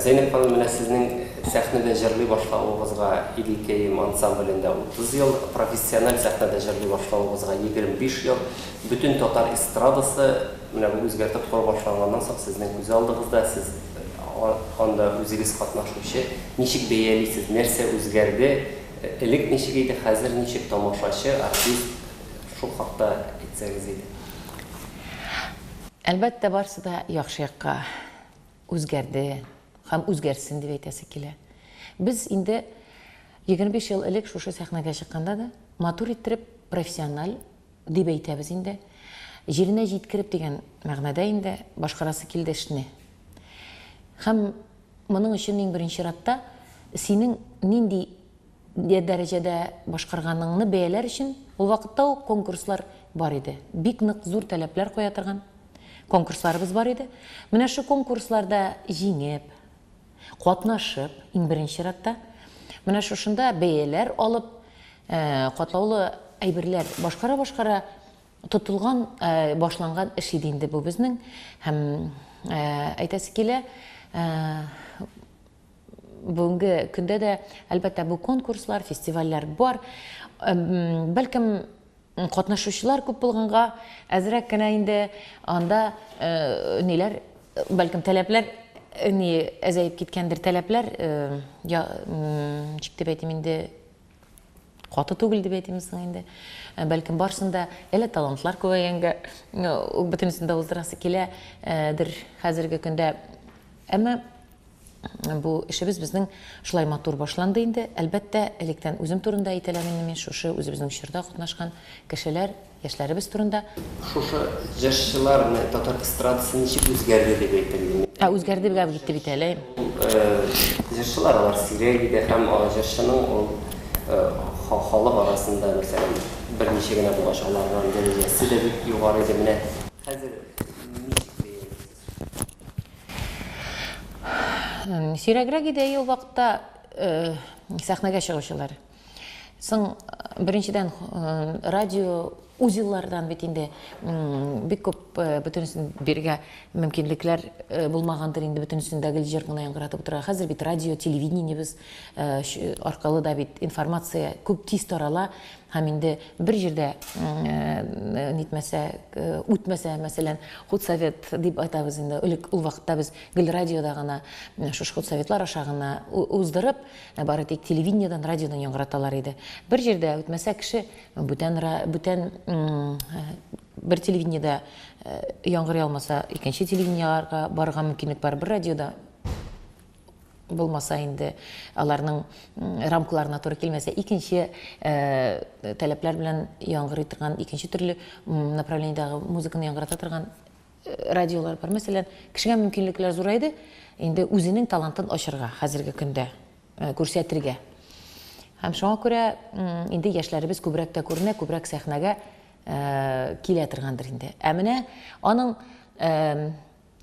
Zeynep Hanım, менә сезнең сәхнәдә җырлый башлавыгызга Иликәем ансамблендә 30 ел, профессиональ сәхнәдә җырлый башлавыгызга 25 ел, бөтен татар эстрадасы менә бу үзгәртеп кора башлаганнан соң сезнең күз алдыгызда, сез анда үзегез катнашучы, ничек бәялисез, нәрсә үзгәрде, элек ничек иде, хәзер ничек тамашачы, артист, шул хакта әйтсәгез иде. Әлбәттә, барысы да яхшы якка үзгәрде. Һәм үзгәрсен дип әйтәсе килә. Без инде 25 ел элек шушы сәхнәгә чыкканда да матур иттереп профессиональ дип әйтәбез инде. Җиренә җиткереп дигән мәгънәдә инде башкарасы килде эшне. Һәм моның өчен иң беренче ратта синең нинди дәрәҗәдә башкарганыңны бәяләр өчен ул вакытта ук конкурслар бар иде. Бик нык зур таләпләр куя торган конкурсларыбыз бар иде. Менә шу конкурсларда җиңеп, катнашып, иң беренче ратта менә шушында бәяләр алып, катлаулы әйберләр башкара тотылган, башланган эш иде инде бу безнең. Һәм әйтәсе килә, бүгенге көндә дә әлбәттә бу конкурслар, фестивальләр бар. Бәлкем катнашучылар күп булганга, әзрәк кенә инде анда ниләр, бәлкем таләпләр әзәйеп киткәндер, таләпләр, ничек дип әйтим инде, каты түгел дип әйтимсең инде. Бәлкем барсында әле талантлар күбәйгәнгә, бөтенесен дә уздырасы киләдер хәзерге көндә. Әмма бу эшебез безнең шулай матур башланды инде. Әлбәттә, электән үзем турында әйтәләм инде мин, шушы үзебезнең чорда катнашкан кешеләр, яшьләребез турында. Шушы җырчылар татар эстрадасы ничек үзгәрде дип әйтәләр. Үзгәрде дип әйтте бит әле. Җырчылар алар сирәк иде һәм җырчының халык арасында мәсәлән берничә генә булгач аларның дәрәҗәсе дә бик югары иде. Менә хәзер сирәгрәк иде ел вакытта сәхнәгә чыгучылар. Соң беренчедән радио үз еллардан бит инде бик күп бөтенесен биргә мөмкинлекләр булмагандыр инде, бөтенесен дә җыр гына яңгыратып утыра. Хәзер бит радио, телевидение без аркылы да бит информация күп тиз тарала. Һәм инде бер җирдә нитмәсә, үтмәсә, мәсәлән, худсовет дип әйтәбез инде. Элек ул вакытта без гел радиода гына, шушы худсоветлар аша гына уздырып, бары тик телевидениедан, радиодан яңгыраталар иде. Бер җирдә үтмәсә кеше бүтән бер телевидениедә яңгырый алмаса, икенче телевидениегә барырга мөмкинлек бар. Бер радиода булмаса инде аларның рамкаларына туры килмәсә, икенче таләпләр белән яңгырый торган, икенче төрле направлениедәге музыканы яңгырата торган радиолар бар. Мәсәлән, кешегә мөмкинлекләр зурайды инде үзенең талантын ачырга хәзерге көндә, күрсәтергә. Һәм шуңа күрә инде яшьләребез күбрәк тә күренә, күбрәк сәхнәгә килә торгандыр инде. Ә менә аның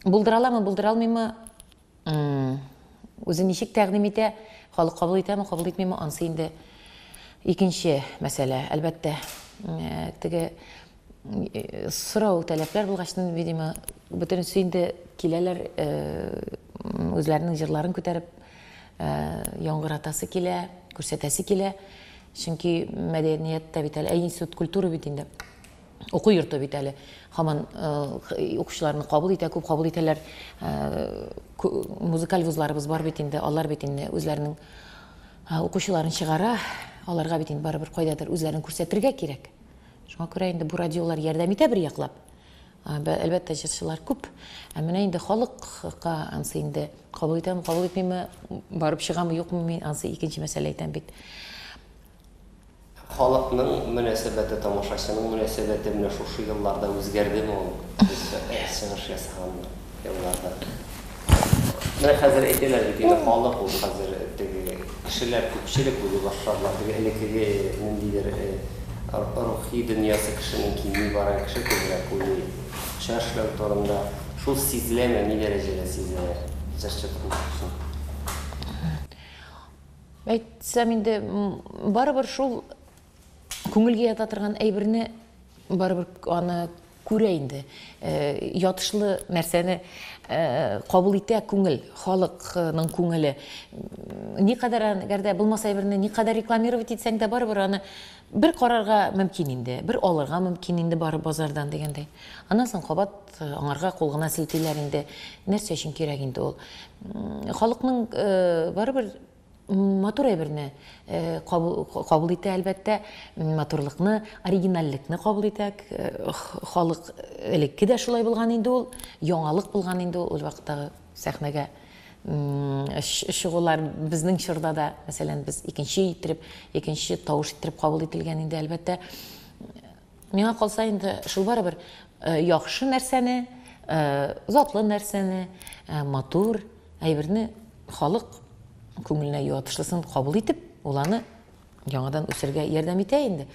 булдыраламы, булдыралмыймы, үзе ничек тәкъдим итә, халык кабул итәме, кабул итмәйме, анысы инде икенче мәсьәлә. Әлбәттә, теге сорау таләпләр булгачтан, видимо, бөтенесе инде киләләр, үзләренең җырларын күтәреп яңгыратасы килә, күрсәтәсе килә. Чөнки мәдәниятта бит әле, институт культура бит инде. Уку йорты бит әле. Һаман укучыларны кабул итә, күп кабул итәләр. Музыкаль вузларыбыз бар бит инде, алар бит инде үзләренең укучыларын чыгара, аларга бит инде барыбер кайдадыр үзләрен күрсәтергә кирәк. Шуңа күрә инде бу радиолар ярдәм итә бер яклап. Әлбәттә җырчылар күп. Ә менә инде халыкка ансы инде кабул итәме, кабул итмәйме, барып чыгамы, юкмы, мин ансы икенче мәсьәлә әйтәм бит. Халыкның мөнәсәбәте, тамашачының мөнәсәбәте менә шушы елларда үзгәрдеме ул? Чыгыш ясаган елларда. Менә хәзер әйтәләр бит инде халык ул хәзер теге кешеләр күпчелек булып башларлар. Теге элекеге ниндидер рухи дөньясы кешенең кими барган кеше күбрәк уйлый. Шәшләү турында шул сизеләме, ни дәрәҗәдә сизелә җырчылык өчен? Әйтсәм инде барыбер шул күңелгә ята торган әйберне барыбер аны күрә инде. Ятышлы нәрсәне кабул итә күңел, халыкның күңеле. Никадәр әгәрдә булмаса әйберне никадәр рекламировать итсәң дә барыбер аны бер карарга мөмкин инде, бер алырга мөмкин инде барып базардан дигәндәй. Аннан соң кабат аңарга кул гына селтиләр инде. Нәрсә өчен кирәк инде ул? Халыкның барыбер матур әйберне кабул итә, әлбәттә, матурлыкны, оригиналлекне кабул итә. Халык элекке дә шулай булган инде ул, яңалык булган инде ул вакыттагы сәхнәгә шөгыльләр безнең чорда да, мәсәлән, без икенче тавыш иттереп кабул ителгән инде, әлбәттә. Миңа калса инде шул барыбер яхшы нәрсәне, затлы нәрсәне, матур әйберне халык күңеленә ятышлысын кабул итеп, уланы яңадан үсәргә ярдәм итә инде.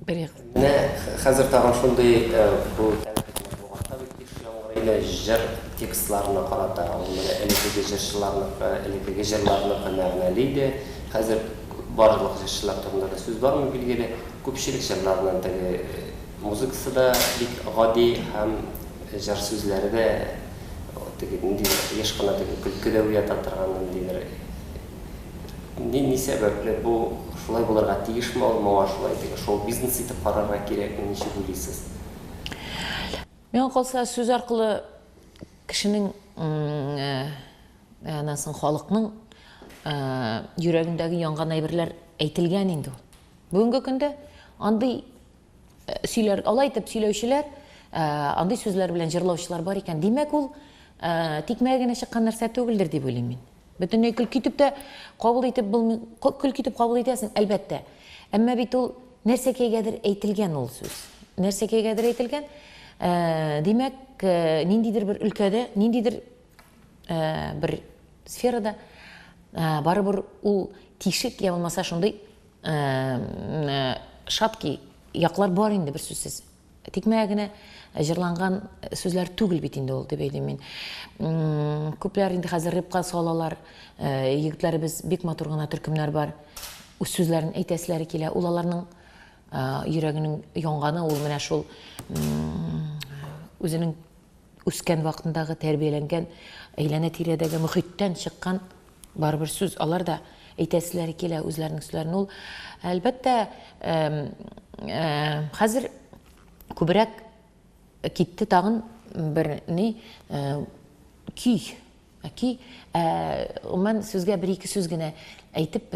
Хәзер тагын шундый бу җыр текстларына карата, элекеге җырларны мәгънәле иде. Хәзер барлык җырчылар турында да сүз бармы билгеле. Күпчелек җырларның теге музыкасы да бик гади һәм җыр сүзләре дә еш кына көлкедә уята торган ниндидер. Ни сәбәпле бу шулай булырга тиешме, моңа шулай шоу-бизнес итеп карарга кирәкме, ничек уйлыйсыз? Миңа калса сүз аркылы кешенең, аннан соң халыкның йөрәгендәге янган әйберләр әйтелгән инде ул. Бүгенге көндә андый алай итеп сөйләүчеләр, андый сүзләр белән җырлаучылар бар икән. Димәк, ул тикмәгә генә чыккан нәрсә түгелдер дип уйлыйм мин. Бөтенләй көлке итеп тә кабул итәсең, әлбәттә. Әмма бит ул нәрсәкәгәдер әйтелгән ул сүз. Нәрсәкәгәдер әйтелгән. Димәк, ниндидер бер өлкәдә, ниндидер бер сферада барыбер ул тишек я булмаса шундый шатки яклар бар инде, бер сүзсез. Тикмәгә генә җырланган сүзләр түгел бит инде ул, дип әйтәм мин. Күпләр инде хәзер рэпка салалар, егетләребез бик матур гына төркемнәр бар. Үз сүзләрен әйтәселәре килә. Ул аларның йөрәгенең янганы, ул менә шул үзенең үскән вакытындагы тәрбияләнгән, әйләнә-тирәдәге мөхиттән чыккан барбер сүз. Алар да әйтәселәре килә үзләренең сүзләрен. Ул әлбәттә хәзер күбрәк китте тагын бер көй. Мен сүзгә бер-ике сүз генә әйтеп,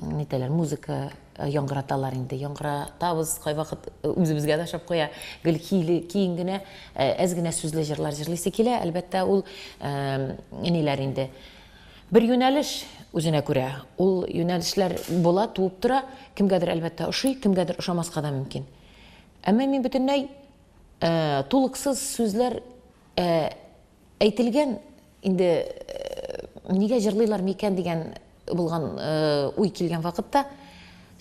нитәләр, музыка яңгыраталар инде. Яңгыратабыз, кайвакыт үзебезгә дә шап куя. Гел киң генә, әз генә сүзле җырлар җырлыйсы килә. Әлбәттә, ул ниләр инде. Бер юнәлеш үзенә күрә. Ул юнәлешләр була, туып тора. Кемгәдер әлбәттә ошый, кемгәдер ошамаска да мөмкин. Әмма мин бөтенләй тулыксыз сүзләр әйтелгән инде, нигә җырлыйлар микән дигән булган уй килгән вакытта,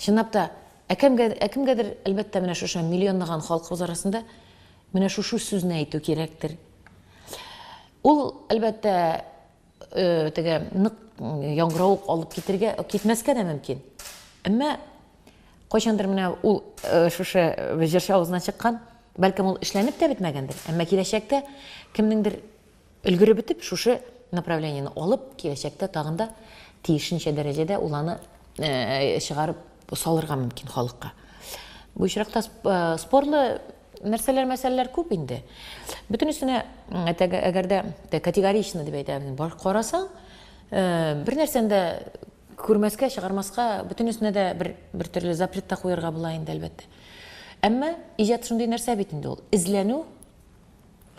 чынлап та кемгәдер әлбәттә менә шушы миллионлаган халкыбыз арасында менә шушы сүзне әйтү кирәктер. Ул әлбәттә теге нык яңгырау алып китмәскә дә мөмкин. Әмма кайчандыр менә ул шушы җырчы авызыннан чыккан, бәлкем ул эшләнеп тә бетмәгәндер. Әмма киләчәктә кемнеңдер өлгереп бетеп шушы направлениене алып, киләчәктә тагын да тиешенчә дәрәҗәдә уланы чыгарып салырга мөмкин халыкка. Бу очракта спорлы нәрсәләр күп инде. Бөтенесенә әгәрдә категорично дип әйтәбез, бар карасаң, бер нәрсәне дә күрмәскә, чыгармаска, бөтенесенә дә бер төрле запрет та куярга була инде, әлбәттә. Әмма иҗат шундый нәрсә бит инде ул. Изләнү,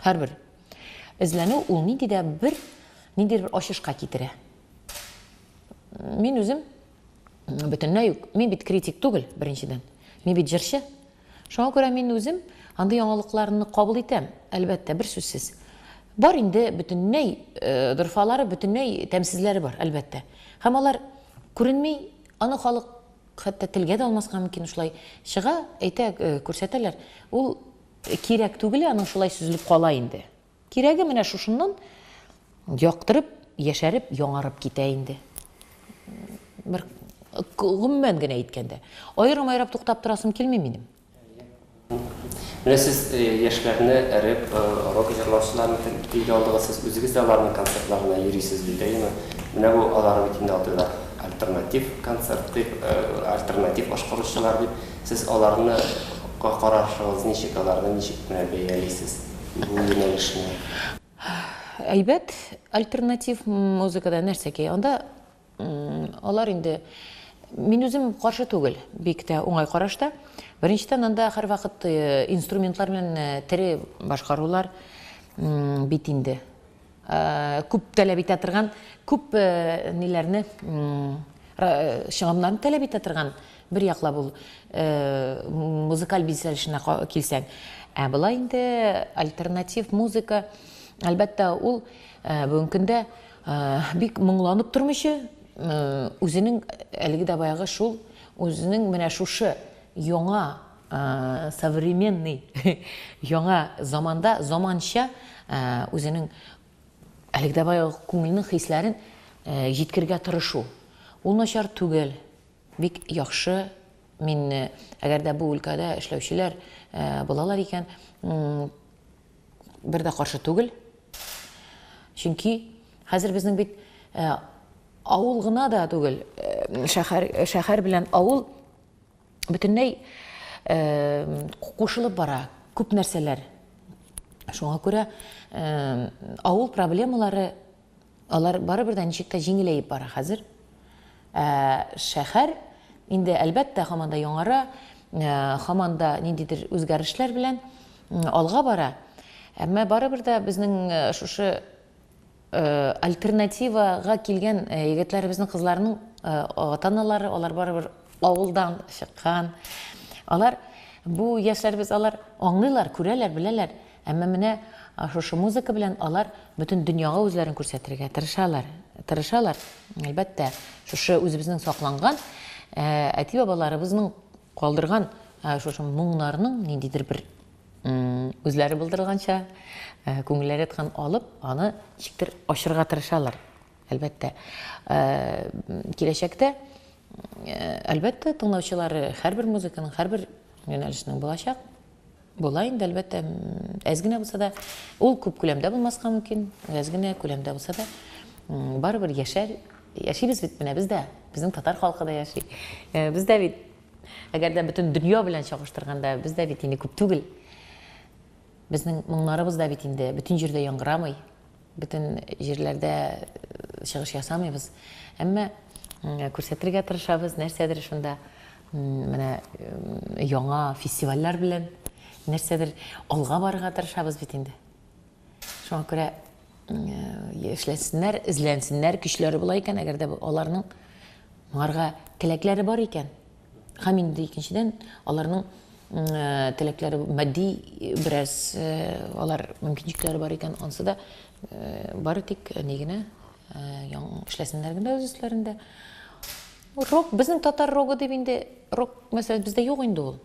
һәрбер изләнү ул ниндидер бер ачышка китерә. Мин үзем бөтенләй үк, мин бит критик түгел, беренчедән. Мин бит җырчы. Шуңа күрә мин үзем андый яңалыкларны кабул итәм, әлбәттә, бер сүзсез. Бар инде бөтенләй дөрфалары, бөтенләй тәмсезләре бар, әлбәттә. Һәм алар күренми, аны халык хәтта телгә дә алмаска мөмкин, шулай чыга, әйтә, күрсәтәләр. Ул кирәк түгел, аның шулай сүзлеп кала инде. Кирәге менә шушыннан яктырып, яшәреп, яңарып китә инде. Бер гомумән генә әйткәндә. Айрым-айрап туктап торасым килми минем. Менә сез яшьләрне эреп, рок җырлаучыларны тилгә алдыгыз, сез үзегез дә аларның концертларына йөрисез бит, әйеме? Менә бу алар бит инде алдыда альтернатив концерт дип, альтернатив башкаручылар дип, сез аларны карашыгыз ничек, аларны ничек менә бәялисез бу юнәлешне? Әйбәт, альтернатив музыкада нәрсәки? Анда алар инде мин үзем каршы түгел, бик тә уңай карашта. Беренчедән анда һәр вакыт инструментлар белән тере башкарулар бит инде. Күп таләп итә торган, күп ниләрне чыгымнарны таләп итә торган бер яклап ул музыкаль бизәлешенә килсәң. Ә була инде альтернатив музыка, әлбәттә ул бүгенге көндә бик моңланып тормыйчы, үзенең әлеге дә баягы шул үзенең менә шушы яңа современный яңа заманда заманча үзенең әлеге дә баягы күңелнең хисләрен җиткергә тырышу. Ул начар түгел, бик яхшы. Мин әгәр дә бу өлкәдә эшләүчеләр булалар икән, бер дә каршы түгел. Чөнки хәзер безнең бит авыл гына да түгел, шәһәр белән авыл бөтенләй кушылып бара, күп нәрсәләр. Шуңа күрә авыл проблемалары алар барыбер дә ничек тә җиңеләеп бара хәзер. Шәһәр инде әлбәттә һаман да яңара, һаман да ниндидер үзгәрешләр белән алга бара. Әмма барыбер дә безнең шушы альтернативага килгән егетләребезнең, кызларның ата-аналары, алар барыбер авылдан чыккан. Алар бу яшьләребез алар аңлыйлар, күрәләр, беләләр. Әмма менә шушы музыка белән алар бөтен дөньяга үзләрен күрсәтергә тырышалар. Әлбәттә, шушы үзебезнең сакланган әти-бабаларыбызның калдырган шушы моңнарның ниндидер бер үзләре булдырганча күңелләре яткан алып, аны ничектер ачырга тырышалар. Әлбәттә, киләчәктә әлбәттә тыңлаучылары һәрбер музыканың, һәрбер юнәлешнең булачак. Була инде, әлбәттә, әз генә булса да, ул күп күләмдә булмаска мөмкин, әз генә күләмдә булса да, барыбер яшибез бит менә бездә, безнең татар халкы да яши. Бездә бит, әгәр дә бөтен дөнья белән чагыштырганда, бездә бит инде күп түгел. Безнең моңнарыбыз да бит инде бөтен җирдә яңгырамый, бөтен җирләрдә чыгыш ясамыйбыз. Әмма күрсәтергә тырышабыз нәрсәдер шунда, менә яңа фестивальләр белән нәрсәдер алга барырга тырышабыз бит инде. Шуңа күрә эшләсеннәр, эзләнсеннәр, көчләре була икән, әгәр дә аларның моңарга теләкләре бар икән. Һәм инде икенчедән аларның теләкләре матди бераз алар мөмкинлекләре бар икән, ансы да бары тик нигенә яң эшләсеннәр генә үз өсләрендә. Рок, безнең татар рогы дип инде, рок мәсәлән бездә юк инде ул.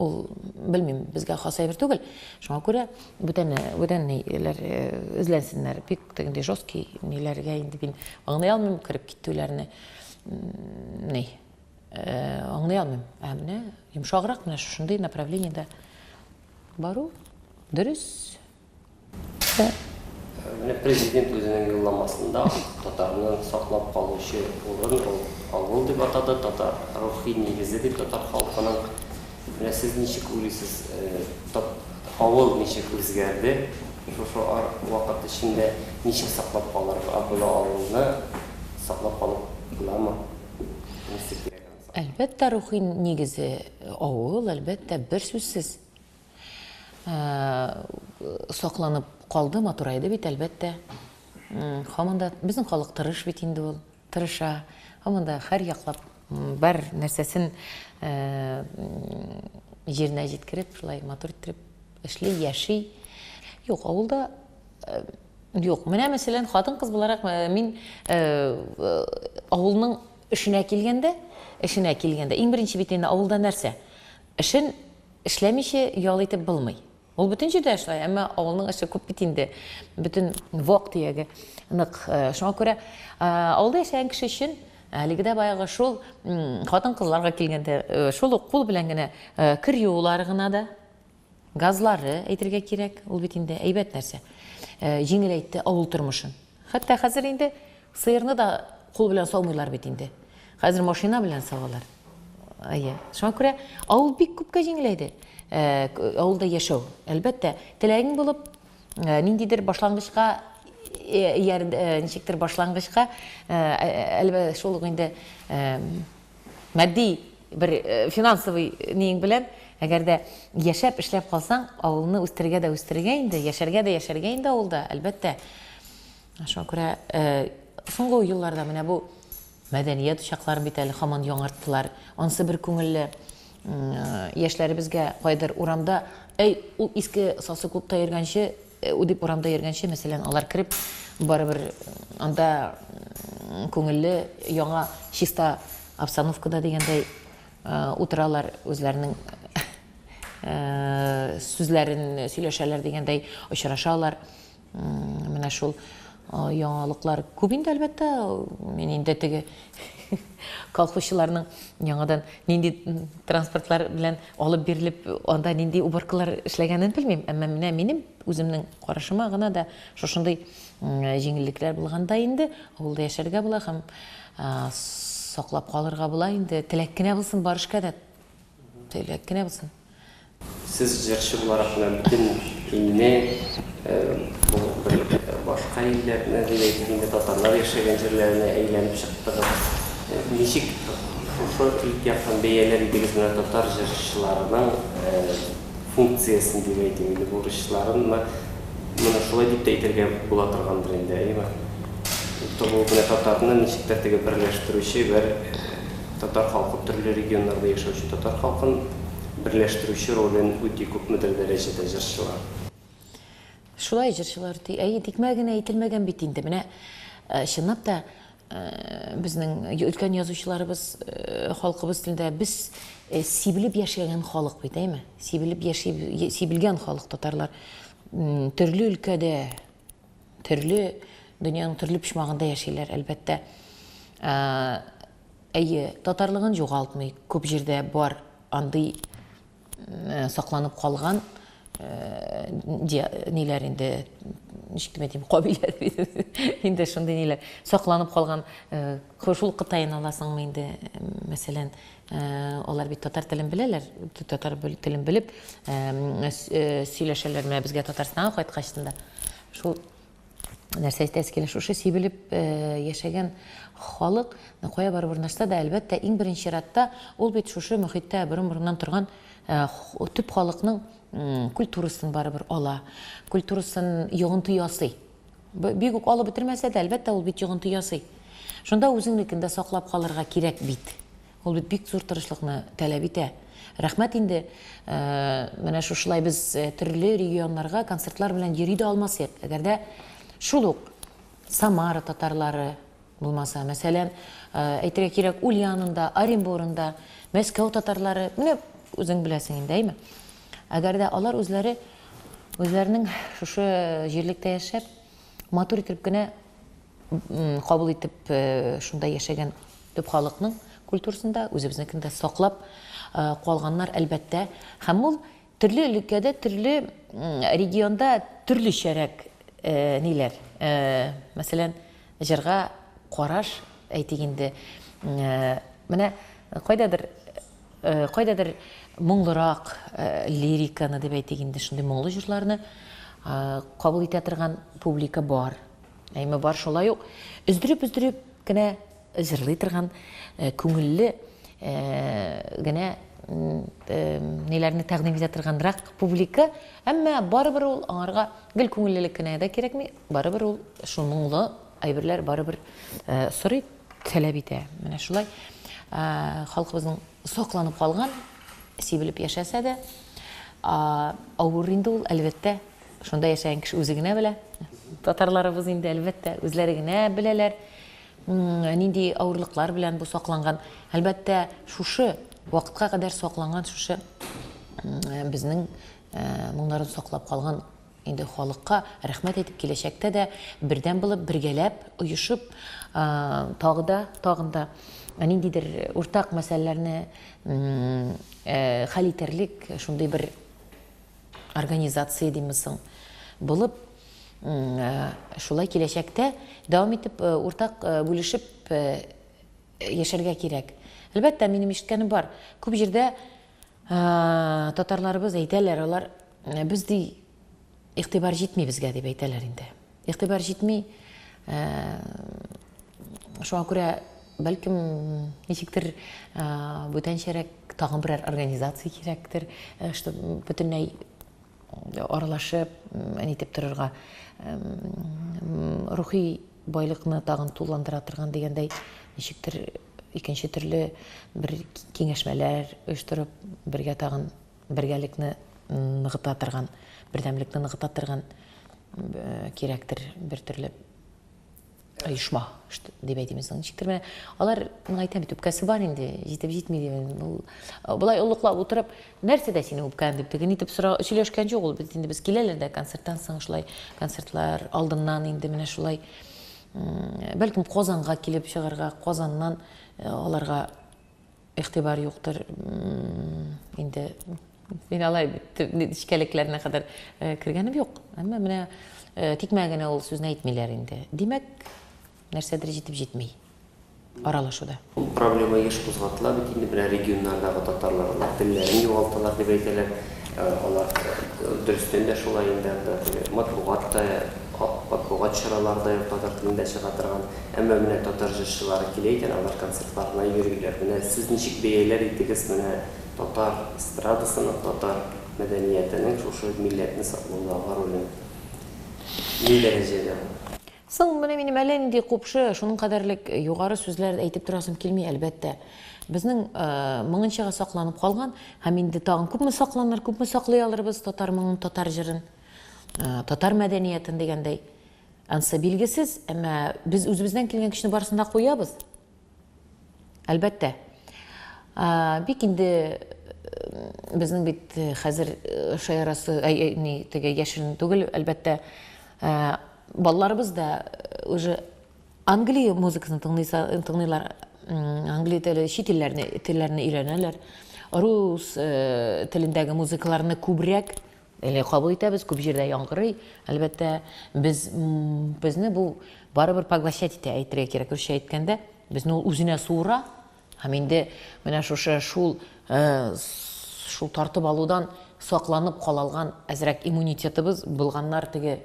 Ул, белмим, безгә хас әйбер түгел. Шуңа күрә бүтән ниләр эзләнсеннәр, бик тегенде жесткий ниләргә инде мин аңлый алмыйм, кирип китүләрне. Аңлый алмыйм. Менә йомшаграк менә шушындый направлениедә бару дөрес. Менә президент үзенең юлламасында татарны саклап калучы урын ул авыл дип атады, татар рухи нигезе дип татар халкының. Менә сез ничек уйлыйсыз, авыл ничек үзгәрде, шушы вакыт эчендә ничек саклап калырга, бу авылны саклап калып буламы? Әлбәттә, рухи нигезе авыл, әлбәттә, бер сүзсез сакланып калды, матурайды бит, әлбәттә. Һаманда безнең халык тырыш бит инде ул, тырыша. Һаманда һәр яклап бер нәрсәсен җиренә җиткереп, шулай матур итеп эшли, яши. Юк, авылда юк. Менә мәсәлән, хатын-кыз буларак мин авылның эшенә килгәндә, иң беренче бит инде авылда нәрсә? Эшен эшләмичә ял итеп булмый. Ул бөтен җирдә эшләй, әмма авылның эше күп бит инде. Бөтен вак тиягә нык. Шуңа күрә авылда яшәгән кеше өчен әлеге дә баягы шул хатын-кызларга килгәндә шул ук кул белән генә кир юулар гына да, газлары әйтергә кирәк, ул бит инде әйбәт нәрсә. Җиңеләйтте авыл тормышын. Хәтта хәзер инде сыерны да кул белән салмыйлар бит инде. Хәзер машина белән савалар. Шуңа күрә авыл бик күпкә җиңеләйде. Авылда яшәү. Әлбәттә, теләгең булып, ниндидер башлангычка ничектер башлангычка әлбәттә шул ук инде матди бер финансовый нең белән әгәр дә яшәп эшләп калсаң, авылны үстерергә дә үстерергә инде, яшәргә инде авылда, әлбәттә. Шуңа күрә соңгы елларда менә бу мәдәният учакларын бит әле һаман яңарттылар. Ансы бер күңелле яшьләребезгә кайдыр урамда, ул иске сасы клубта йөргәнче, дип урамда йөргәнче, мәсәлән, алар кирип барыбер анда күңелле яңа чиста обстановкада дигәндәй утыралар, үзләренең сүзләрен сөйләшәләр дигәндәй очрашалар. Менә шул яңалыклар күп инде, әлбәттә. Мен инде теге колхозчыларның яңадан нинди транспортлар белән алып бирелеп, анда нинди уборкалар эшләгәнен белмим. Әмма менә минем үземнең карашыма гына да шушындый җиңеллекләр булганда инде авылда яшәргә була һәм саклап калырга була инде. Теләк кенә булсын, барышка да теләк кенә булсын. Сез җырчы буларак бүтән илне, башка илләрне, дигәндә татарлар яшәгән җирләрне әйләнеп чыктыгыз. Ничек шушы илт якын бәяләр идегез менә татар җырчыларының функциясын дип әйтим инде, бурычларын менә шулай дип әйтергә була торгандыр инде, әйеме? Бу менә татарны ничектер теге берләштерүче бер татар халкы, төрле регионнарда яшәүче татар халкын берләштерүче ролен үти күпмедер дәрәҗәдә җырчылар. Шулай җырчылар тикмәгән әйтелмәгән бит инде. Менә чынлап та безнең өлкән язучыларыбыз, халкыбыз телендә без сибелеп яшәгән халык бит, әйме? Сибелгән халык татарлар. Төрле өлкәдә, төрле дөньяның төрле почмагында яшиләр, әлбәттә. Татарлыгын югалтмый, күп җирдә бар андый сакланып калган ниләр инде, ничек дип әйтим, кабиләләр инде шундый ниләр сакланып калган. Шул Кытайны аласыңмы инде, мәсәлән, алар бит татар телен беләләр, татар телен белеп сөйләшәләр. Менә безгә Татарстанга кайткачтында шул нәрсә әйтәскеле, шушы сибелеп яшәгән халык кая барып урнашса да, әлбәттә, иң беренче чиратта ул бит шушы мөхиттә борын-борыннан торган төп халыкның культурасын барыбер ала, культурасын йогынты ясый. Бик үк алып бетермәсә дә, әлбәттә, ул бит йогынты ясый. Шунда үзеңнекендә саклап калырга кирәк бит. Ул бит бик зур тырышлыкны таләп итә. Рәхмәт инде, менә шушылай без төрле регионнарга концертлар белән йөри дә алмасык. Әгәр дә шул ук Самара татарлары булмаса, мәсәлән, әйтергә кирәк, Ульянында, Оренбурында, Мәскәү татарлары, менә үзең беләсең инде, әйме? Әгәр дә алар үзләренең шушы җирлектә яшәп, матур итеп кенә кабул итеп шунда яшәгән төп халыкның культурасында үзебезнекендә саклап калганнар, әлбәттә. Һәм ул төрле өлкәдә, төрле регионда төрлечәрәк ниләр. Мәсәлән, җырга караш әйтик инде. Менә кайдадыр моңлырак лириканы дип әйтик инде, шундый моңлы җырларны кабул итә торган публика бар. Әйме бар, шулай ук өздереп кенә җырлый торган күңелле генә ниләрне тәкъдим итә торганрак публика, әмма барыбер ул аңарга гел күңеллелек кенә дә кирәкми, барыбер ул шул моңлы әйберләр барыбер сорый, таләп итә. Менә шулай халкыбызның сакланып калган, сибелеп яшәсә дә, авыр инде ул, әлбәттә, шунда яшәгән кеше үзе генә белә. Татарларыбыз инде, әлбәттә, үзләре генә беләләр, нинди авырлыклар белән бу сакланган. Әлбәттә, шушы вакытка кадәр сакланган шушы безнең моңнарын саклап калган инде халыкка рәхмәт әйтеп, киләчәктә дә бердән булып, бергәләп, оешып, тагында ниндидер уртак мәсьәләләрне хәл итәрлек шундый бер организация деймісің болып, шулай келешекте дәвам етіп, ортақ бөлішіп яшәргә кирәк. Әлбәттә, минем ишеткәнем бар. Күп җирдә татарларыбыз әйтәләр, алар бездә игътибар җитми безгә дип әйтәләр инде. Игътибар җитми, шуңа күрә бәлкем ничектер бүтәнчәрәк тагын берәр организация кирәктер, что бөтенләй аралашып, әйтеп торырга, рухи байлыкны тагын тулыландыра торган дигәндәй, ничектер икенче төрле бер киңәшмәләр оештырып, бергә тагын бергәлекне ныгыта торган, бердәмлекне ныгыта торган кирәктер бер төрле оешма дип әйтимез. Ничектер алар әйтәм бит, үпкәсе бар инде, җитеп җитми дип. Булай олуклап утырып, нәрсә дә сине үпкән дип тегин итеп сөйләшкән юк ул. Без киләләр дә концерттан соң шулай, концертлар алдыннан инде менә шулай, бәлкем Казанга килеп чыгарга, Казаннан аларга игътибар юктыр. Инде мин алай эчкәлекләренә кадәр кергәнем юк. Әмма менә тикмәгенә ул сүзне әйтмиләр инде. Димәк, нәрсәдер җитеп җитми аралашуда. Проблема еш кузгатыла бит инде менә регионнардагы татарлар телләрен югалталар дип әйтәләр. Алар дөрестән дә шулай инде матбугат чараларда татар телендә чыга торган. Әмма менә татар җырчылары килә икән, алар концертларына йөриләр. Менә сез ничек бәяләр итегез менә татар эстрадасының, татар мәдәниятенең шушы милләтне саклаудагы ролен? Ни дәрәҗәдә? Соң менә минем әле инде купшы, шуның кадәрлек югары сүзләр әйтеп торасым килми, әлбәттә. Безнең мыңынчыга сакланып калган, һәм инде тагын күпме сакланыр, күпме саклый алырбыз татар мыңын, татар җырын, татар мәдәниятен дигәндәй. Ансы билгесез, әмма без үзебездән килгән кешене барысын да куябыз. Әлбәттә. Бик инде безнең бит хәзер шаярасы, теге яшерен түгел, әлбәттә. Балларыбыз да уже Англия музыкасын тыңлыйлар, Англия теле, чит телләрне өйрәнәләр. Рус телендәге музыкаларны күбрәк кабул итәбез, күп җирдә яңгырый. Әлбәттә, безне бу барыбер поглощать итә, әйтергә кирәк. Русча әйткәндә, безне ул үзенә суыра. Һәм инде менә шул тартып алудан сакланып калалган әзрәк иммунитетыбыз булганнар, теге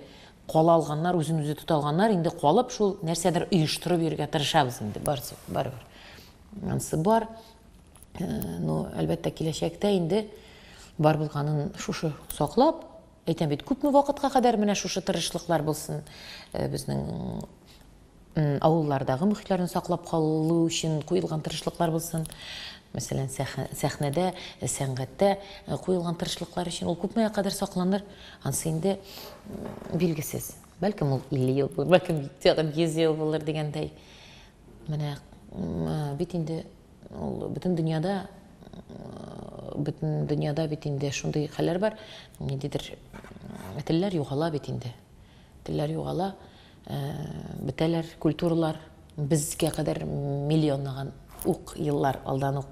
кала алганнар, үзен үзе тота алганнар, инде калып шул нәрсәдер оештырып йөргә тырышабыз инде, барыбер. Ансы бар. Әлбәттә, киләчәктә инде бар булганын шушы саклап, әйтәм бит, күпме вакытка кадәр менә шушы тырышлыклар булсын, безнең авыллардагы мөхитләрне саклап калу өчен куелган тырышлыклар булсын. Мәсәлән, сәхнәдә, сәнгатьтә куелган тырышлыклар өчен ул күпмегә кадәр сакланыр? Ансы инде билгесез. Бәлкем ул 50 ел булыр, бәлкем 100 ел булыр дигәндәй. Менә бит инде ул бөтен дөньяда бит инде шундый хәлләр бар. Ниндидер телләр югала бит инде. Телләр югала, бетәләр, культуралар безгә кадәр миллионнаган ук еллар алдан ук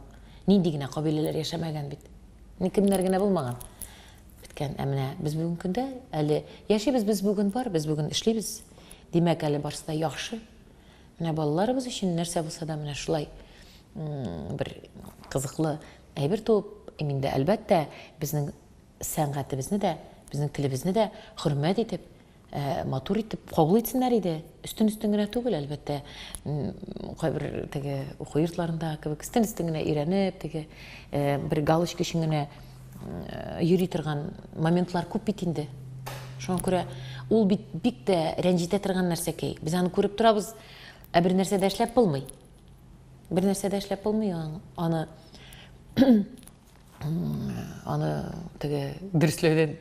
нинди генә кабиләләр яшәмәгән бит. Никемнәр генә булмаган. Биткән, менә без бүген көндә әле яшибез, без бүген бар, без бүген эшлибез. Димәк, әле барсы да яхшы. Менә балаларыбыз өчен нәрсә булса да менә шулай бер кызыклы әйбер туып, инде әлбәттә безнең сәнгатебезне дә, безнең телебезне дә хөрмәт итеп, матур итеп кабул итсеннәр иде. Үстен генә түгел, әлбәттә, кайбер теге уку йортларында кебек үстен генә өйрәнеп, теге бер галочка өчен генә йөри торган моментлар күп бит инде. Шуңа күрә ул бик тә рәнҗетә торган нәрсәкәй. Без аны күреп торабыз, бер нәрсә дә эшләп булмый. Бер нәрсә дә эшләп булмый, аны теге дөресләүдән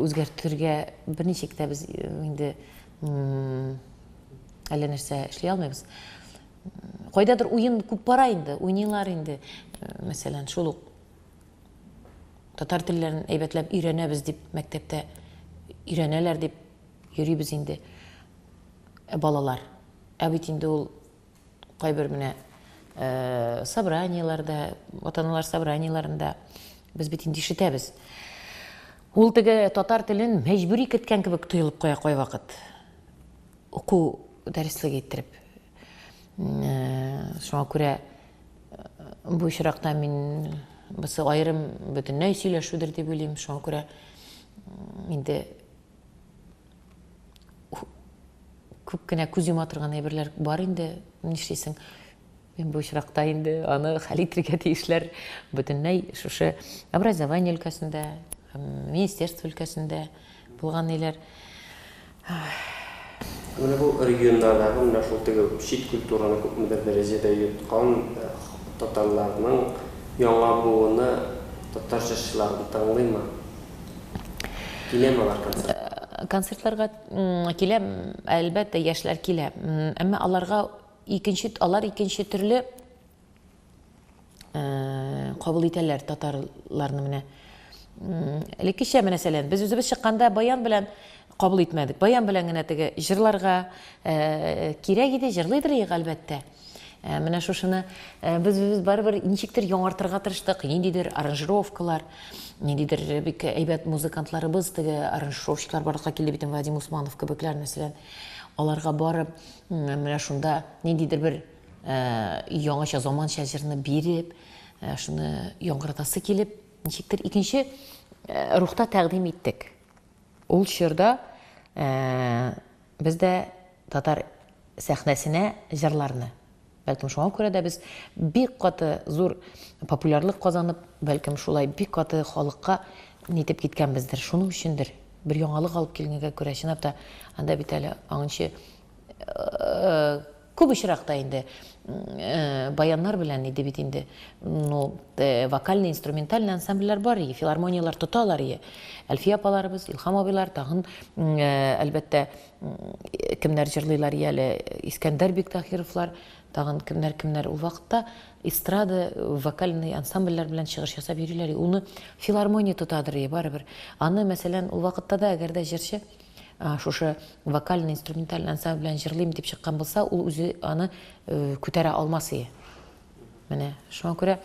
үзгәртергә берничек тә без инде әллә нәрсә эшли алмыйбыз. Кайдадыр уен күп бара инде, уйныйлар инде. Мәсәлән, шул ук татар телләрен әйбәтләп өйрәнәбез дип мәктәптә өйрәнәләр дип йөрибез инде балалар. Бит инде ул кайбер менә собранияларда, ата-аналар собранияларында без бит инде ишетәбез. Ул теге татар телен мәҗбүри көткән кебек тоелып куя кайвакыт. Уку дәреслек иттереп. Шуңа күрә бу очракта мин бусы айрым бөтенләй сөйләшүдер дип уйлыйм. Шуңа күрә инде күп кенә күз йома торган әйберләр бар инде, нишлисең. Мин бу очракта инде аны хәл итәргә тиешләр бөтенләй шушы образование өлкәсендә, министерство өлкәсендә булган ниләр. Менә бу регионнардагы менә шул теге чит культураны күпмедер дәрәҗәдә йоткан татарларның яңа буыны татар җырчыларын тыңлыймы? Киләме алар концерт? Концертларга киләм, әлбәттә яшьләр килә. Әмма алар икенче төрле кабул итәләр татарларны менә. Элеккечә мәсәлән, без үзебез чыкканда баян белән кабул итмәдек. Баян белән генә теге җырларга кирәк иде, җырлыйдыр әлбәттә. Менә шушыны без барыбер ничектер яңартырга тырыштык, ниндидер аранжировкалар, ниндидер бик әйбәт музыкантларыбыз, теге аранжировщиклар барлыкка килде бит, Вадим Усманов кебекләр мәсәлән. Аларга барып, менә шунда ниндидер бер яңача заманча җырны биреп, шуны яңгыртасы килеп, ничектер икенче рухта тәкъдим иттек. Ул чорда бездә татар сәхнәсенә җырларны. Бәлкем шуңа күрә дә без бик каты зур популярлык казанып, бәлкем шулай бик каты халыкка нитеп киткәнбездер. Шуның өчендер. Бер яңалык алып килгәнгә күрә чынлап та анда бит әле аңынчы күп очракта инде баяннар белән иде бит инде. Вокальный, инструментальный ансамбльләр бар иде, филармониялар тоталар иде. Әлфия апаларыбыз, Илһам абыйлар, тагын әлбәттә кемнәр җырлыйлар әле, Искәндәр Биктахировлар, тагын кемнәр ул вакытта эстрада, вокальный ансамбльләр белән чыгыш ясап йөриләр. Уны филармония тотадыр барыбер. Аны мәсәлән ул вакытта да әгәр дә җырчы шушы вокальный, инструментальный ансамбль белән җырлыйм дип чыккан булса, ул үзе аны күтәрә алмас иде. Менә шуңа күрә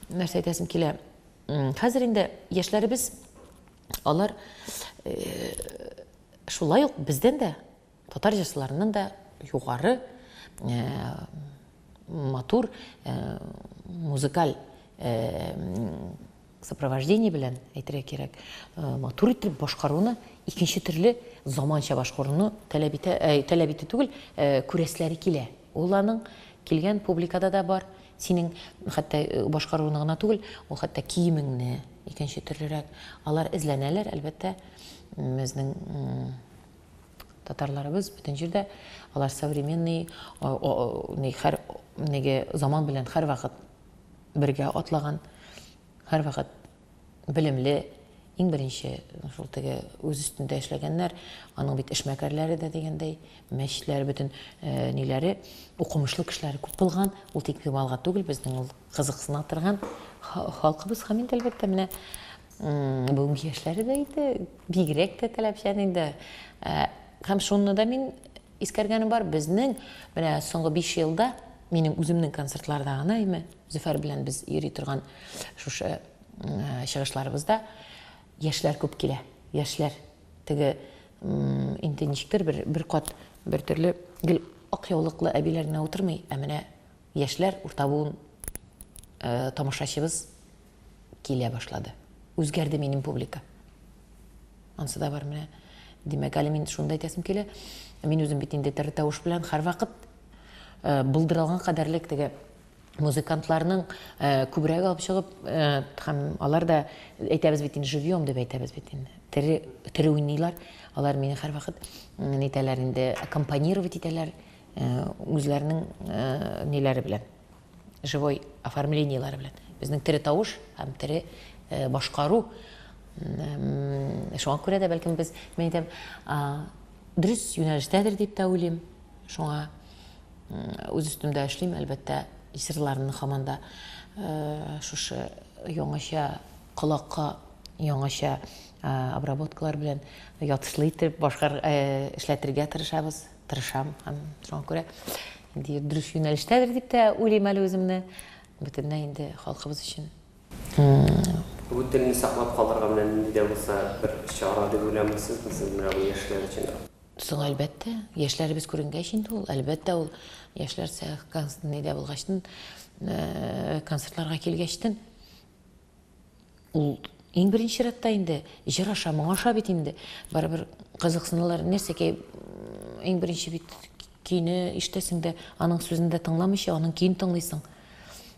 нәрсә әйтәсем килә. Хәзер инде яшьләребез алар шулай ук бездән дә татар җырчыларының да югары матур музыкаль сопровождение белән әйтергә кирәк. Матур итеп башкаруны, икенче төрле заманча башкаруны таләп итә түгел, күрәсләре килә. Ул аның килгән публикада да бар. Синең хәтта башкаруны гына түгел, ул хәтта киемеңне икенче төрлерәк алар эзләнәләр, әлбәттә. Безнең татарларыбыз бүтән җирдә алар современный, һәр заман белән һәр вакыт бергә атлаган, һәр вакыт белемле, иң беренче шул теге үз өстендә эшләгәннәр, аның бит эшмәкәрләре дә дигәндәй, мәчетләр бүтән ниләре, укымышлы кешеләре күп булган, ул тик малга түгел, безнең ул кызыксына торган халкыбыз һәм инде әлбәттә менә бүгенге яшьләре дә иде, бигрәк тә таләпчән инде. Һәм шуны да мин искәргәнем бар, безнең менә соңгы 5 елда минем үземнең концертларда гына Зөфәр белән без йөри торган шушы чыгышларыбызда яшьләр күп килә. Яшьләр теге инде ничектер бер кат бер төрле гел ак яулыклы әбиләр генә утырмый, ә менә яшьләр уртабуын тамашачыбыз килә башлады. Үзгәрде минем публика. Ансы да бар менә. Димәк, әле мин шунда әйтәсем килә. Мин үзем бит инде тере тавыш белән һәр вакыт булдырылган кадәрлек теге музыкантларның күбрәк алып чыгып, һәм алар да әйтәбез бит инде живьем дип әйтәбез бит инде. Тере уйныйлар. Алар мине һәр вакыт нитәләр инде аккомпанировать итәләр үзләренең ниләре белән. Живой оформлениелары белән. Безнең тере тавыш һәм тере башкару. Шуңа күрә дә бәлкем без, мен әйтәм, дөрес юнәлештәдер дип тә уйлыйм. Шуңа үз өстемдә эшлим, әлбәттә, җырларны һаманда шушы яңача колакка, яңача обработкалар белән ятышлы итеп эшләтергә тырышам һәм шуңа күрә инде дөрес юнәлештәдер дип тә уйлыйм әле үземне. Бөтенләй инде халкыбыз өчен. Bu dilini saklap kaldırgan bilen nide bolsa bir şara dep öýlenmisiz, mesela bu ýaşlar üçin. Соң әлбәттә, яшьләребез күренгәч инде ул, әлбәттә ул яшьләр нидә булгачтын, концертларга килгәчтен ул иң беренче ратта инде җыр аша, моңаша бит инде. Барыбер кызыксынулар нәрсәгә иң беренче бит көйне ишетәсең дә, аның сүзен дә тыңламыйча, аның көйен тыңлыйсың.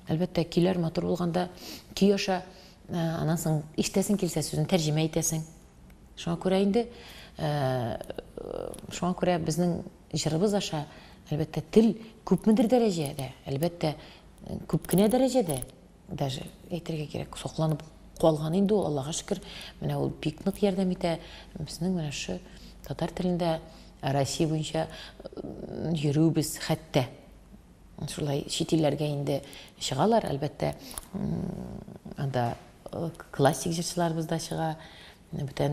Әлбәттә, көйләр матур булганда көй аша, анан соң ишетәсең килсә сүзен тәрҗемә итәсең. Шуңа күрә инде шуңа күрә безнең җырыбыз аша әлбәттә тел күпмедер дәрәҗәдә, әлбәттә күп кенә дәрәҗәдә, даже әйтергә кирәк, сокланып калган инде ул, Аллага шөкер, менә ул бик нык ярдәм итә. Безнең менә шу татар телендә Россия буенча йөрүбез хәтта. Шулай чит илләргә инде чыгалар, әлбәттә, анда классик җырчыларыбыз да чыга, бүтән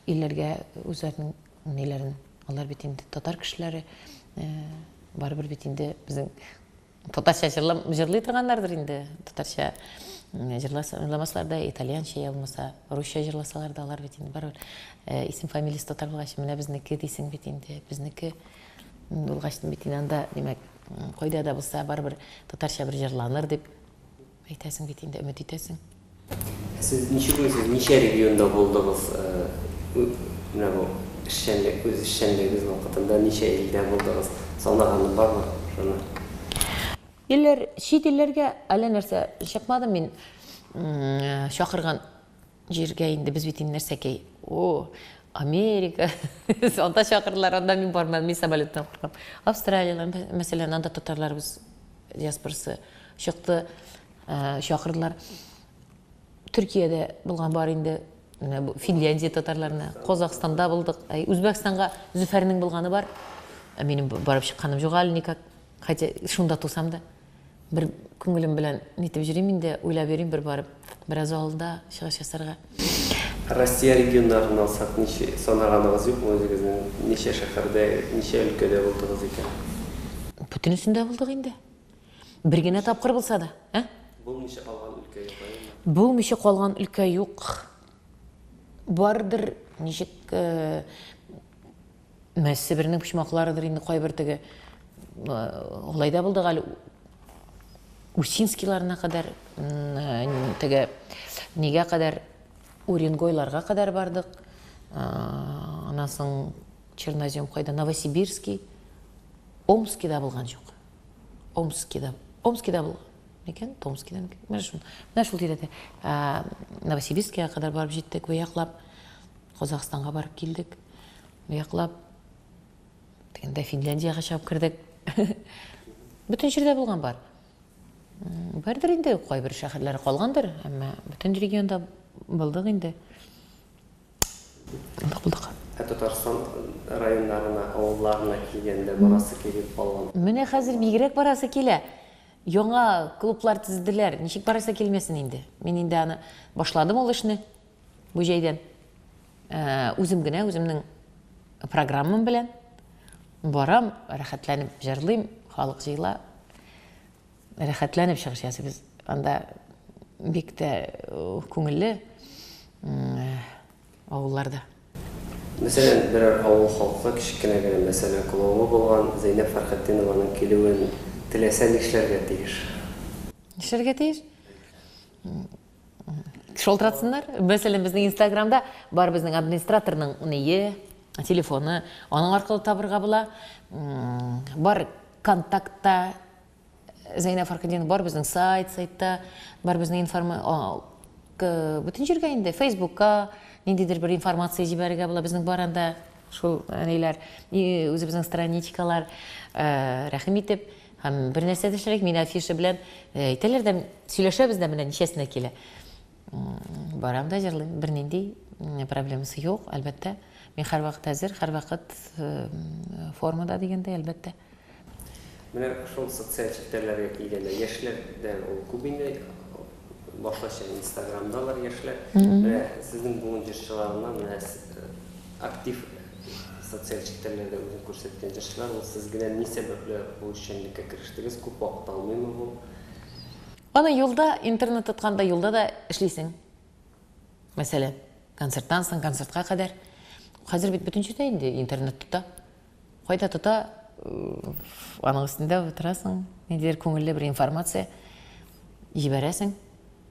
илләргә үзләренең ниләрен, алар бит инде татар кешеләре, барыбер бит инде безнең татарча җырлый торганнардыр инде, татарча җырламаслар да, итальянча я булмаса, русча җырласалар да, алар бит инде барыбер исем фамилиясе татар булгач, менә безнеке дисең бит инде, безнеке булгачтын бит инде, анда димәк, кайда да булса барыбер татарча бер җырланыр дип әйтәсең бит инде, өмет итәсең. Siz ничә регионда булдыгыз? Менә бу эшчәнлек, үз эшчәнлегегез вакытында ничә илдә булдыгыз? Санаганы бармы? Шуны. Илләр, чит илләргә әллә нәрсә чыкмадым мин. Шакырган җиргә инде без бит инде нәрсәкәй. Америка. Анда шакырлар, анда мин бармадым, мин самолеттан куркам. Австралиялар, мәсәлән, анда татарларыбыз диаспорасы чыкты, шакырлар. Türkiye'de bulgan бар инде, Финляндия татарларына, Казакстанда булдык, Үзбәкстанга Зөфәрнең булганы бар. Минем барып чыкканым юк әле никак. Хотя шунда тусам да бер күңелем белән нитеп йөрим инде, уйлап йөрим бер барып, бераз алда чыгыш ясарга. Россия регионнарын алсак, ничә санаганыгыз юкмы үзегезнең? Ничә шәһәрдә, ничә өлкәдә булдыгыз икән? Бөтенесендә булдык инде. Бер генә тапкыр булса да, Булмыйча калган өлкә юк. Булмыйча калган өлкә юк. Бардыр, ничек Мәсәбернең почмакларыдыр инде кайбер теге. Олайда булдык әле Усинскиларына кадәр, теге нигә кадәр Уренгойларга кадәр бардык. Аннан соң Чернозем кайда, Новосибирский, Омскида булган юк. Омскида булган. Микән? Томскида микән? Менә шул тирәдә. Новосибирскига кадәр барып җиттек, бу яклап Казакстанга барып килдек. Бу яклап дигәндә Финляндиягә чыгып кирдек. Бүтән җирдә булган бар. Бардыр инде, кайбер шәһәрләр калгандыр, әмма бүтән регионда булдык инде. Булдык. Татарстан районнарына, авылларына килгәндә барасы килеп калган. Менә хәзер бигрәк барасы килә. Яңа клублар төзеделәр. Ничек барасы килмәсен инде. Мин инде аны башладым ул эшне. Бу җәйдән. Үзем генә, үземнең программам белән барам, рәхәтләнеп җырлыйм, халык җыйла. Рәхәтләнеп чыгыш ясыйбыз. Анда бик тә күңелле авылларда. Мәсәлән, берәр авыл халкы кичкенә генә, мәсәлән, клубы булган Зәйнәп Фәрхетдинованың килүен теләсә нишләргә тиеш? Нишләргә тиеш? Шалтыратсыннар. Мәсәлән, безнең Инстаграмда бар безнең администраторның ние, телефоны, аның аркылы табырга була. Бар контактта Зәйнәп Фәрхетдинова, бар безнең сайтта, бар безнең бүтән җиргә инде, Facebookка ниндидер бер информация җибәрергә була, безнең баранда шул ниләр, үзебезнең страничкалар, рәхим итеп, һәм бер нәрсә эшләргә, мин афиша белән әйтәләр дә, сөйләшәбез дә менә ничәсенә килә. Барам да җырлыйм, бер нинди проблемасы юк, әлбәттә. Мин һәрвакыт әзер, һәрвакыт формада дигәндә, әлбәттә. Менә шул социаль челтәрләргә килгәндә, яшьләрдә ул күп инде, башлыча Инстаграмдалар яшьләр. Менә сезнең бу җырчыларына менә актив социаль челтәрләрдә үзен күрсәткән җырчылар, ул сез генә ни сәбәпле бу эшчәнлеккә керештегез, күп вакыт алмыймы бу? Ана юлда, интернет тотканда юлда да эшлисең. Мәсәлән, концерттансың, концертка кадәр. Хәзер бит бүтән җирдә инде интернет тота. Кайда тота, аның өстендә утырасың, нидер күңелле бер информация җибәрәсең.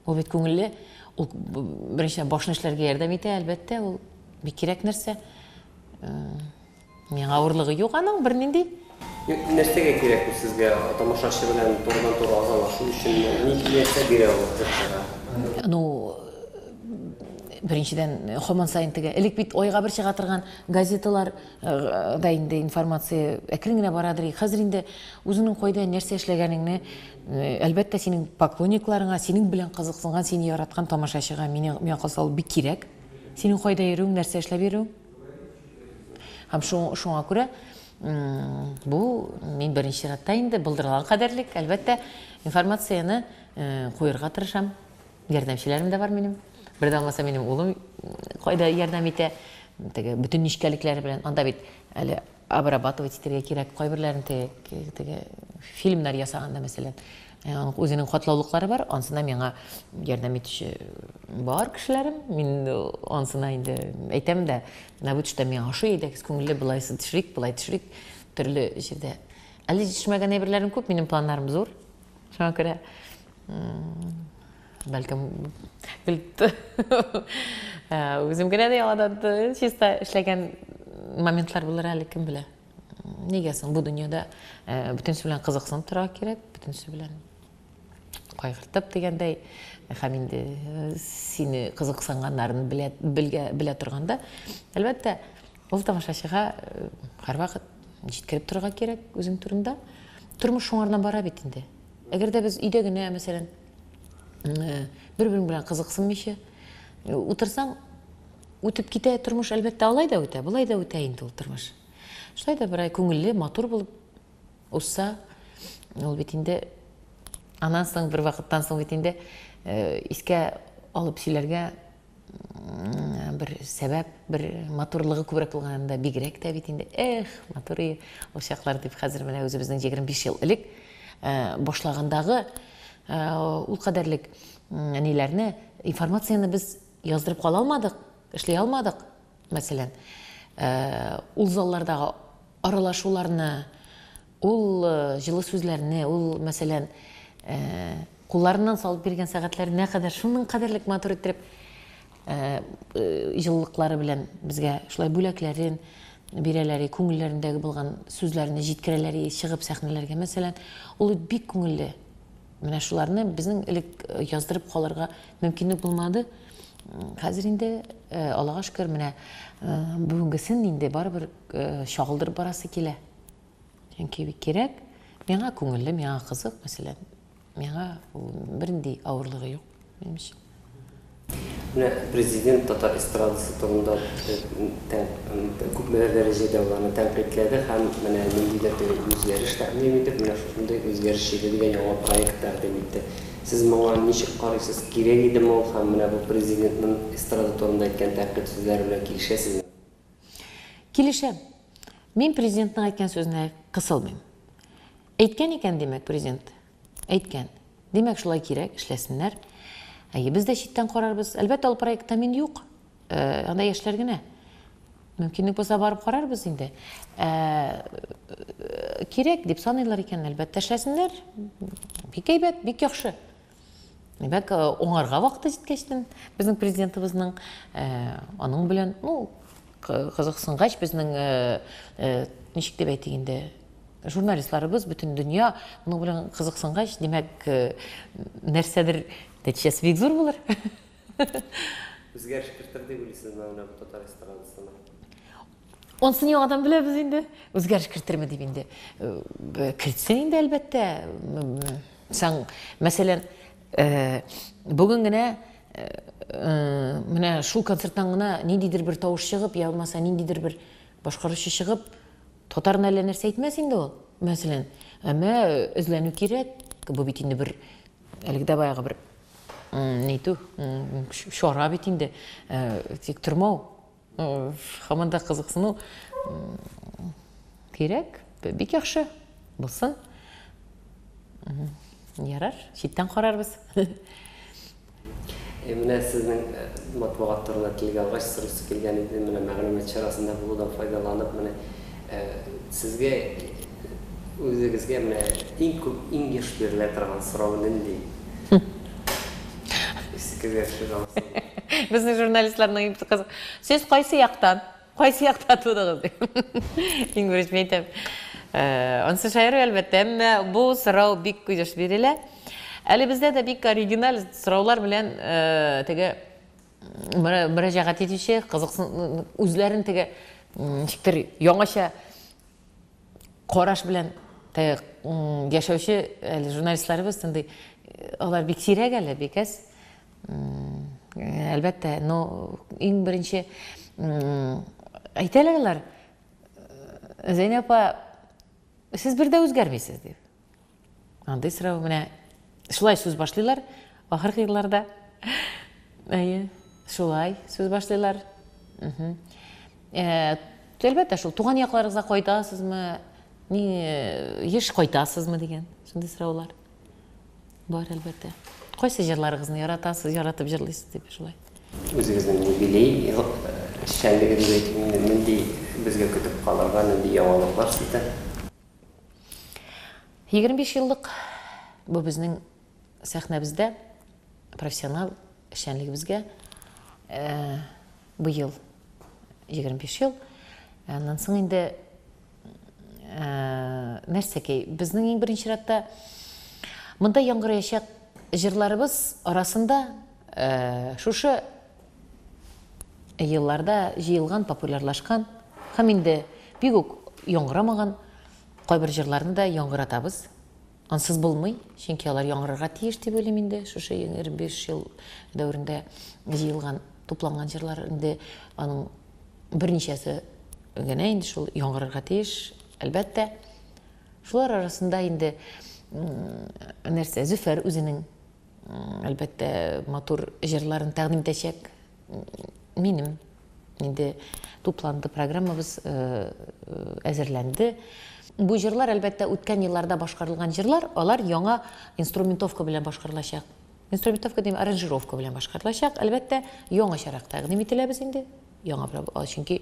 Ул бит күңелле, ул беренче башны эшләргә ярдәм итә, әлбәттә, ул бик кирәк нәрсә. Миңа авырлыгы юк аның бернинди. Нәрсәгә кирәк ул сезгә тамашачы белән турыдан-туры аралашу өчен ни нәрсә бирә ул? Ну, беренчедән һаман сайын теге элек бит айга бер чыга торган газеталар да инде информация әкрен генә барадыр. Хәзер инде үзенең кайда нәрсә эшләгәнеңне әлбәттә синең поклонникларыңа, синең белән кызыксынган, сине яраткан тамашачыга миңа калса ул бик кирәк. Синең кайда йөрүең, нәрсә эшләп йөрүең. Һәм шуңа күрә бу мин беренче чиратта инде булдырылган кадәрлек, әлбәттә, информацияны куярга тырышам. Ярдәмчеләрем дә бар минем. Бердән булмаса минем улым кайда ярдәм итә. Теге бүтән нишкәлекләре белән анда бит әле обрабатывать итәргә кирәк. Кайберләрен теге фильмнар ясаганда, мәсәлән, үзенең катлаулыклары бар. Ансына миңа ярдәм итүче бар кешеләрем. Мин ансына инде әйтәм дә, менә бу төштә миңа ошый иде, күңелле булайсы төшрик, булай төшрик, төрле җирдә. Әле җитешмәгән әйберләрем күп, минем планнарым зур. Шуңа күрә бәлкем үзем генә дә яладан чиста эшләгән моментлар булыр әле, кем белә. Нигә соң бу дөньяда бөтенсе белән кызыксынып торырга кирәк, бөтенсе белән кайгыртып дигәндәй, һәм инде сине кызыксынганнарын белә торганда, әлбәттә, ул тамашачыга һәрвакыт җиткереп торырга кирәк үзең турында. Тормыш шуңардан бара бит инде. Әгәр дә без өйдә генә, мәсәлән, бер-берең белән кызыксынмыйча утырсаң, үтеп китә тормыш, әлбәттә, алай да үтә, булай да үтә инде ул тормыш. Шулай да бер күңелле, матур булып узса, ул бит инде аннан соң бер вакыттан соң бит инде искә алып сөйләргә бер сәбәп, бер матурлыгы күбрәк булганда бигрәк тә бит инде. Матур ул чаклар дип хәзер менә үзебезнең 25 ел элек башлагандагы ул кадәрлек ниләрне, информацияны без яздырып кала алмадык, эшләй алмадык. Мәсәлән, ул заллардагы аралашуларны, ул җылы сүзләрне, ул, мәсәлән, кулларыннан салып биргән сәгатьләрне кадәр шуның кадәрлек матур итеп җылылыклары белән безгә шулай бүләкләрен бирәләр, күңелләрендәге булган сүзләрне җиткерәләр, чыгып сәхнәләргә, мәсәлән, ул бик күңелле. Менә шуларны безнең элек яздырып калырга мөмкинлек булмады. Хәзер инде Аллага шөкер, менә бүгенгесен инде барыбер чагылдырып барасы килә. Чөнки бик кирәк. Миңа күңелле, миңа кызык, мәсәлән, миңа бернинди авырлыгы юк, минемчә. Менә президент татар эстрадасы турында күпме дәрәҗәдә уларны тәнкыйтьләде һәм менә ниндидер үзгәреш тәкъдим итеп, менә шундый үзгәреш дигән яңа проектлар тәкъдим итте. Сез моңа ничек карыйсыз? Кирәк идеме ул һәм менә бу президентның эстрада турында әйткән тәнкыйть сүзләре белән килешәсезме? Килешәм. Мин президентның әйткән сүзенә кысылмыйм. Әйткән икән, димәк, президент. Әйткән. Димәк, шулай кирәк, эшләсеннәр. Без дә читтән карарбыз. Әлбәттә, ул проектта мин юк. Анда яшьләр генә. Мөмкинлек булса барып карарбыз инде. Кирәк дип саныйлар икән, әлбәттә, эшләсеннәр. Бик әйбәт, бик яхшы. Димәк, оңарга вакыты җиткәчтен безнең президентыбызның аның белән, кызыксынгач безнең ничек дип әйтик инде, журналистларыбыз, бүтән дөнья моның белән кызыксынгач, димәк, нәрсәдер нәтиҗәсе бик зур булыр. Үзгәреш кертер дип уйлыйсызмы менә бу татар эстрадасына? Онсын яңадан беләбез инде. Үзгәреш кертерме дип инде. Кертсен инде, әлбәттә. Сәң, мәсәлән, бүген генә менә шул концерттан гына ниндидер бер тавыш чыгып, я булмаса ниндидер бер башкаручы чыгып, татарны әллә нәрсә әйтмәс инде ул. Мәсәлән, әмма эзләнү кирәк. Бу бит инде бер әлегә баягы бер ниту, шора бит инде. Тик тормау, һаманда кызыксыну кирәк. Бик яхшы булсын. Ярар, читтән карарбыз. Менә сезнең матбугат турында телгә алгач сорысы килгән иде, менә мәгълүмат чарасында булудан файдаланып, менә сезгә үзегезгә менә иң күп иң еш бирелә торган сорау нинди? Искегә шугасы. Безнең журналистларның иң кызык. Сез кайсы яктан тудыгыз дип. Иң беренче мен әйтәм. Онсы шаяру әлбәттә, әмма бу сорау бик күз бирелә. Әле бездә дә бик оригинал сораулар белән теге мөрәҗәгать итүче кызыксын үзләрен теге ничектер яңаша караш белән теге яшәүче әле журналистларыбыз тынды. Алар бик сирәк әле, бик әз. Әлбәттә, но иң беренче әйтәләр алар. Зәйнәп апа, сез бер дә үзгәрмисез дип. Андый сорау менә шулай сүз башлыйлар, ахыркы елларда. Шулай сүз башлыйлар. Әлбәттә, шул туган якларыгызга кайтасызмы, еш кайтасызмы дигән шундый сораулар бар әлбәттә. Кайсы җырларыгызны яратасыз, яратып җырлыйсыз дип шулай. Үзегезнең юбилей эшчәнлеге дип әйтүне нинди безгә көтеп калырга, нинди яңалыклар сездә? 25 еллык бу безнең сәхнәбездә профессионал эшчәнлегебезгә бу ел 25 ел. Аннан соң инде нәрсәкәй безнең иң беренче чиратта монда яңгыраячак җырларыбыз арасында шушы елларда җыелган, популярлашкан һәм инде бик үк яңгырамаган кайбер җырларны да яңгыратабыз. Ансыз булмый, чөнки алар яңгырарга тиеш дип уйлыйм инде. Шушы 25 ел дәврендә җыелган, тупланган җырлар инде аның берничәсе генә инде шул яңгырарга тиеш. Әлбәттә, шулар арасында инде нәрсә Зөфәр үзенең әлбәттә матур җырларын тәкъдим итәчәк. Минем инде тупланды, программабыз әзерләнде. Бу җырлар әлбәттә үткән елларда башкарылган җырлар, алар яңа инструментовка белән башкарылачак. Инструментовка дигән аранжировка белән башкарылачак. Әлбәттә, яңачарак тәкъдим ителәбез инде. Яңа чөнки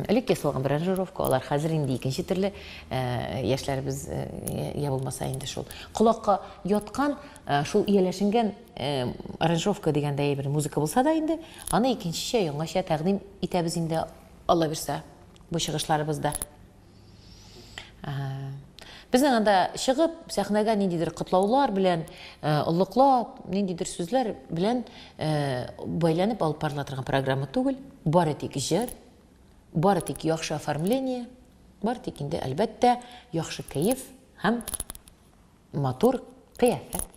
элек ясалган бер аранжировка, алар хәзер инде икенче төрле яшьләребез я булмаса инде шул колакка яткан, шул ияләшенгән аранжировка дигәндә бер музыка булса да инде, аны икенчечә яңача тәкъдим итәбез инде, Алла бирсә, бу чыгышларыбызда. Безнең анда чыгып, сәхнәгә ниндидер котлаулар белән, оллыклап, ниндидер сүзләр белән байланып алып барыла торган программа түгел. Бары тик җыр, бары тик яхшы оформление, бары тик инде әлбәттә яхшы кәеф һәм матур кыяфәт.